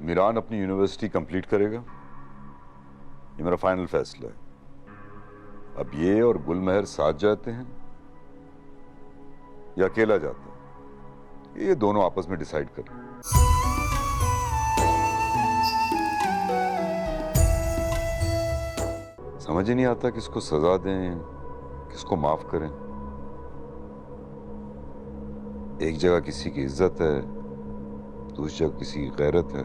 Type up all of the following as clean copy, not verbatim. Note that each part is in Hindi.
मीरान अपनी यूनिवर्सिटी कंप्लीट करेगा, ये मेरा फाइनल फैसला है। अब ये और गुलमहर साथ जाते हैं या अकेला जाता है, ये दोनों आपस में डिसाइड करें। समझ ही नहीं आता किसको सजा दें, किसको माफ करें। एक जगह किसी की इज्जत है, दूसरी जगह किसी की गैरत है।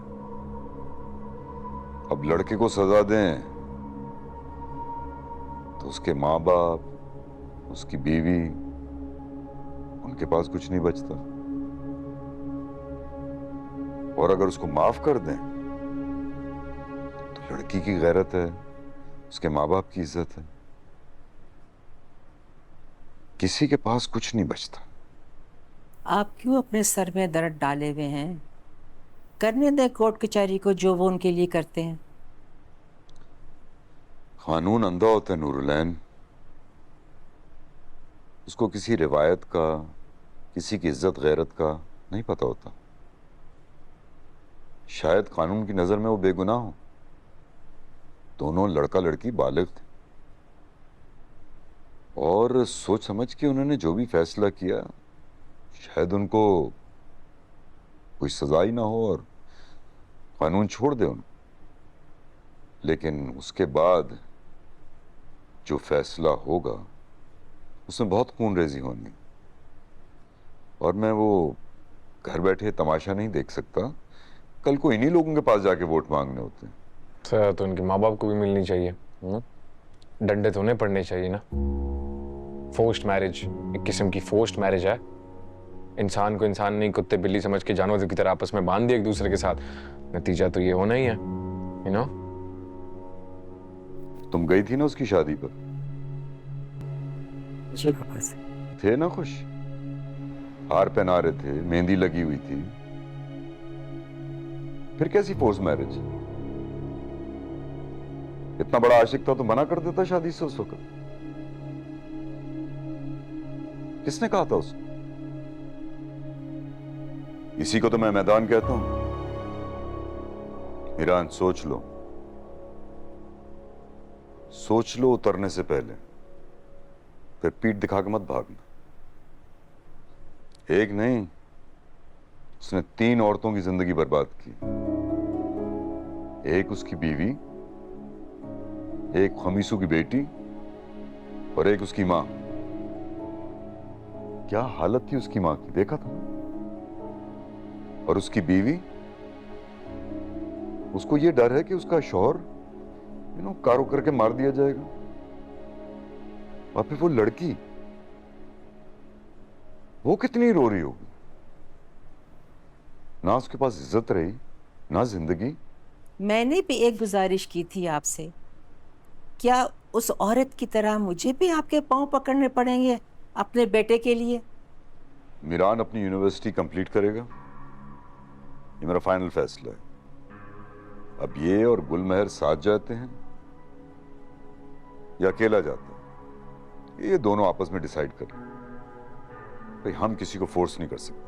अब लड़के को सजा दें तो उसके माँ बाप, उसकी बीवी, उनके पास कुछ नहीं बचता। और अगर उसको माफ कर दें तो लड़की की गैरत है, उसके माँ बाप की इज्जत है, किसी के पास कुछ नहीं बचता। आप क्यों अपने सर में दर्द डाले हुए हैं? करने दें कोर्ट कचहरी को जो वो उनके लिए करते हैं। कानून अंधा होता है नूरुलैन, उसको किसी रिवायत का, किसी की इज्जत गैरत का नहीं पता होता। शायद कानून की नजर में वो बेगुनाह हो। दोनों लड़का लड़की बालिग थे और सोच समझ के उन्होंने जो भी फैसला किया, शायद उनको कोई सजा ही ना हो और कानून छोड़ दे उनको। लेकिन उसके बाद जो फैसला होगा उसमें बहुत खूनरेजी होनी, और मैं वो घर बैठे तमाशा नहीं देख सकता। कल को इन्हीं लोगों के पास जाके वोट मांगने होते हैं। सर तो उनके माँ बाप को भी मिलनी चाहिए, डंडे तो उन्हें पड़ने चाहिए ना। फोर्स्ड मैरिज एक किस्म की फोर्स्ड मैरिज है। इंसान को इंसान नहीं, कुत्ते बिल्ली समझ के जानवरों की तरह आपस में बांध दिया एक दूसरे के साथ। नतीजा तो ये होना ही है, यू नो। तुम गई थी ना उसकी शादी पर, थे ना खुश? हार पहना रहे थे, मेहंदी लगी हुई थी। फिर कैसी फोर्स मैरिज? इतना बड़ा आशिक था तो मना कर देता शादी से उस वक्त। किसने कहा था उसको? इसी को तो मैं मैदान कहता हूं। ईरान, सोच लो, सोच लो उतरने से पहले, फिर पीठ दिखा के मत भागना। एक नहीं, उसने 3 औरतों की जिंदगी बर्बाद की। एक उसकी बीवी, एक खमीसू की बेटी और एक उसकी मां। क्या हालत थी उसकी मां की, देखा था? और उसकी बीवी, उसको यह डर है कि उसका शौहर कारो करके मार दिया जाएगा। और फिर वो लड़की, वो कितनी रो रही होगी। ना उसके पास इज्जत रही, ना जिंदगी। मैंने भी एक गुजारिश की थी आपसे, क्या उस औरत की तरह मुझे भी आपके पांव पकड़ने पड़ेंगे अपने बेटे के लिए? मीरान अपनी यूनिवर्सिटी कंप्लीट करेगा, ये मेरा फाइनल फैसला है। अब ये और गुलमहर साथ जाते हैं या अकेला जाता है, ये दोनों आपस में डिसाइड करें। भाई हम किसी को फोर्स नहीं कर सकते।